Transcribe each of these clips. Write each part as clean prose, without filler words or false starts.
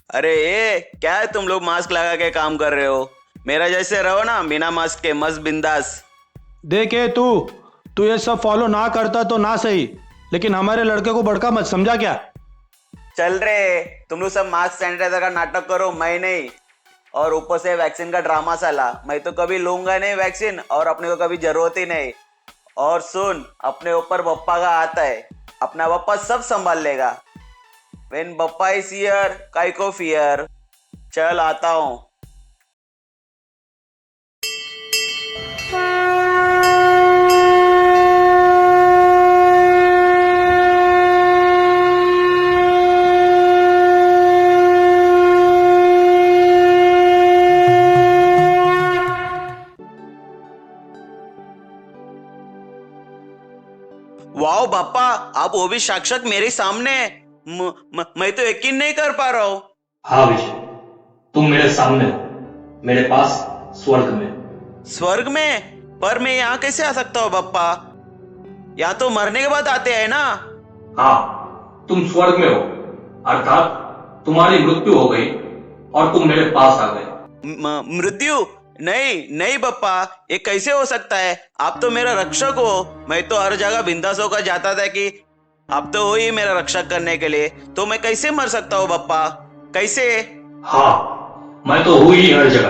अरे ये क्या है, तुम लोग मास्क लगा के काम कर रहे हो? मेरा जैसे रहो ना, बिना मास्क के मस्त बिंदास। देखे तू ये सब फॉलो ना करता तो ना सही, लेकिन हमारे लड़के को भड़का मत, समझा क्या? चल रे, तुम लोग सब मास्क सैनिटाइजर का नाटक करो, मैं नहीं। और ऊपर से वैक्सीन का ड्रामा साला, मैं तो कभी लूंगा नहीं वैक्सीन, और अपने को कभी जरूरत ही नहीं। और सुन, अपने ऊपर बप्पा का आता है, अपना बप्पा सब संभाल लेगा। व्हेन बप्पा इज हियर, काय को फियर। चल आता हूँ। वाओ बापा, आप वो भी साक्षात मेरे सामने। मैं तो यकीन नहीं कर पा रहा हूँ। हाँ विजय, तुम मेरे सामने हो, मेरे पास स्वर्ग में। स्वर्ग में? पर मैं यहाँ कैसे आ सकता हूँ बापा? यहाँ तो मरने के बाद आते हैं ना। हाँ, तुम स्वर्ग में हो, अर्थात तुम्हारी मृत्यु हो गई और तुम मेरे पास आ गए। मृत्यु? नहीं नहीं बप्पा, ये कैसे हो सकता है? आप तो मेरा रक्षक हो। मैं तो हर जगह बिंदास होकर जाता था कि आप तो हो ही मेरा रक्षक करने के लिए, तो मैं कैसे मर सकता हूँ बप्पा? कैसे? हाँ, मैं तो हूँ ही हर जगह,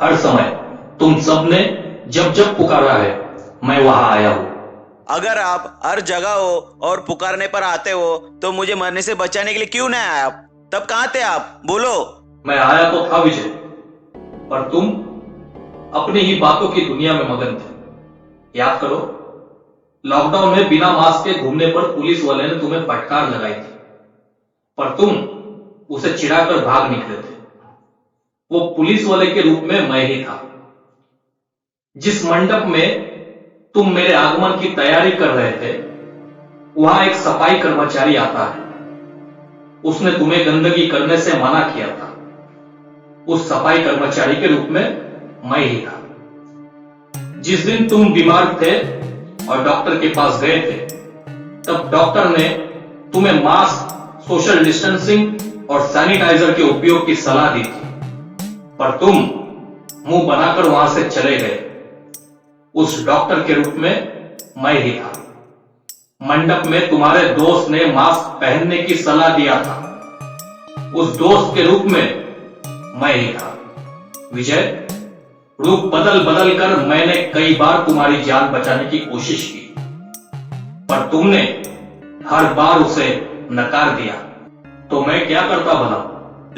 हर समय। तुम सबने जब जब पुकारा है, मैं वहां आया हूँ। अगर आप हर जगह हो और पुकारने पर आते हो, तो मुझे मरने से बचाने के लिए क्यों नहीं आए आप? तब कहाँ थे आप, बोलो। मैं आया तो था विजय, पर तुम अपनी ही बातों की दुनिया में मगन थे। याद करो, लॉकडाउन में बिना मास्क के घूमने पर पुलिस वाले ने तुम्हें फटकार लगाई थी, पर तुम उसे चिढ़ाकर भाग निकले थे। वो पुलिस वाले के रूप में मैं ही था। जिस मंडप में तुम मेरे आगमन की तैयारी कर रहे थे, वहां एक सफाई कर्मचारी आता है। उसने तुम्हें गंदगी करने से मना किया था। उस सफाई कर्मचारी के रूप में मैं ही था। जिस दिन तुम बीमार थे और डॉक्टर के पास गए थे, तब डॉक्टर ने तुम्हें मास्क, सोशल डिस्टेंसिंग और सैनिटाइजर के उपयोग की सलाह दी थी, पर तुम मुंह बनाकर वहां से चले गए। उस डॉक्टर के रूप में मैं ही था। मंडप में तुम्हारे दोस्त ने मास्क पहनने की सलाह दिया था। उस दोस्त के रूप में मैं ही था। विजय, रूप बदल बदल कर मैंने कई बार तुम्हारी जान बचाने की कोशिश की, पर तुमने हर बार उसे नकार दिया। तो मैं क्या करता भला?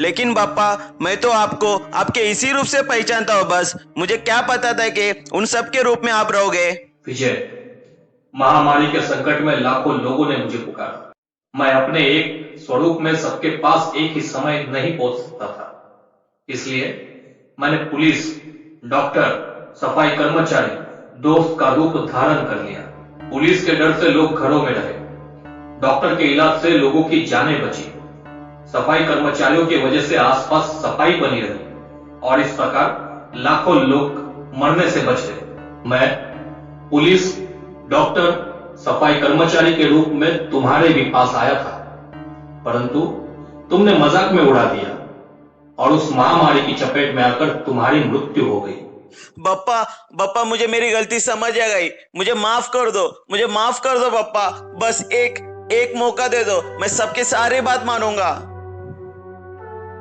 लेकिन बापा, मैं तो आपको आपके इसी रूप से पहचानता हूँ बस। मुझे क्या पता था कि उन सब के रूप में आप रहोगे। विजय, महामारी के संकट में लाखों लोगों ने मुझे पुकारा। मैं अपने एक स्वरूप में सबके पास एक ही समय नहीं पहुंच सकता था। इसलिए मैंने पुलिस, डॉक्टर, सफाई कर्मचारी, दोस्त का रूप धारण कर लिया। पुलिस के डर से लोग घरों में रहे, डॉक्टर के इलाज से लोगों की जानें बची, सफाई कर्मचारियों की वजह से आसपास सफाई बनी रही, और इस प्रकार लाखों लोग मरने से बच गए। मैं पुलिस, डॉक्टर, सफाई कर्मचारी के रूप में तुम्हारे भी पास आया था, परंतु तुमने मजाक में उड़ा दिया और उस महामारी की चपेट में आकर तुम्हारी मृत्यु हो गई। बप्पा बप्पा, मुझे मेरी गलती समझ आ गई। मुझे माफ कर दो, मुझे माफ कर दो बप्पा। बस एक मौका दे दो, मैं सबके सारे बात मानूंगा।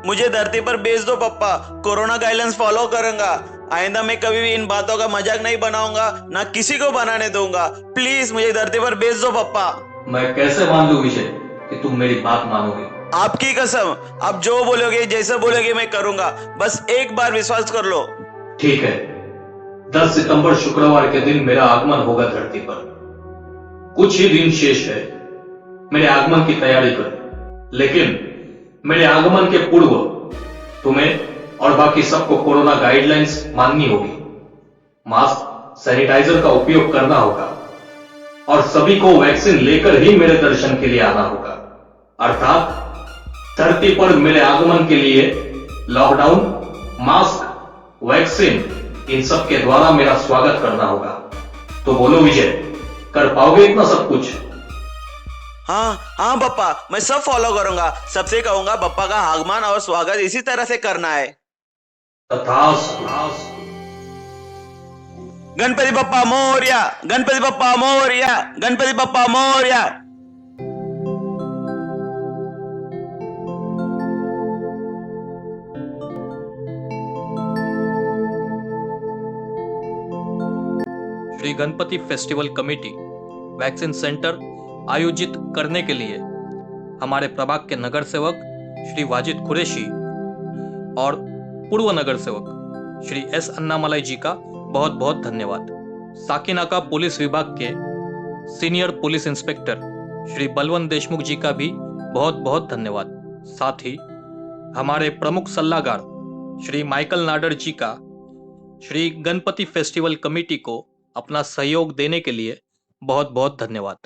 मुझे धरती पर भेज दो पप्पा, कोरोना गाइडलाइंस फॉलो करूंगा। आइंदा मैं कभी भी इन बातों का मजाक नहीं बनाऊंगा, ना किसी को बनाने दूंगा। प्लीज मुझे धरती पर भेज दो पप्पा। मैं कैसे मान लूं विजय कि तुम मेरी बात मानोगे? आपकी कसम, आप जो बोलोगे, जैसे बोलोगे मैं करूंगा। बस एक बार विश्वास कर लो। ठीक है, 10 सितंबर शुक्रवार के दिन मेरा आगमन होगा धरती पर। कुछ ही दिन शेष है मेरे आगमन की तैयारी करो, लेकिन मेरे आगमन के पूर्व तुम्हें और बाकी सबको कोरोना गाइडलाइंस माननी होगी। मास्क, सैनिटाइजर का उपयोग करना होगा, और सभी को वैक्सीन लेकर ही मेरे दर्शन के लिए आना होगा। अर्थात धरती पर मेरे आगमन के लिए लॉकडाउन, मास्क, वैक्सीन, इन सब के द्वारा मेरा स्वागत करना होगा। तो बोलो विजय, कर पाओगे इतना सब कुछ? हाँ हाँ बप्पा, मैं सब फॉलो करूंगा। सबसे कहूंगा बप्पा का आगमन और स्वागत इसी तरह से करना है। तथास्तु। Ganpati Bappa Morya, Ganpati Bappa Morya, Ganpati Bappa Morya. Shri Ganpati festival committee vaccine centre आयोजित करने के लिए हमारे प्रभाग के नगर सेवक श्री वाजिद कुरैशी और पूर्व नगर सेवक श्री एस अन्नामलाई जी का बहुत बहुत धन्यवाद। साकीनाका पुलिस विभाग के senior police inspector Shri Balwant Deshmukh ji का भी बहुत बहुत धन्यवाद। साथ ही हमारे प्रमुख सल्लागार श्री माइकल नाडर जी का श्री गणपति फेस्टिवल कमेटी को अपना सहयोग देने के लिए बहुत बहुत धन्यवाद।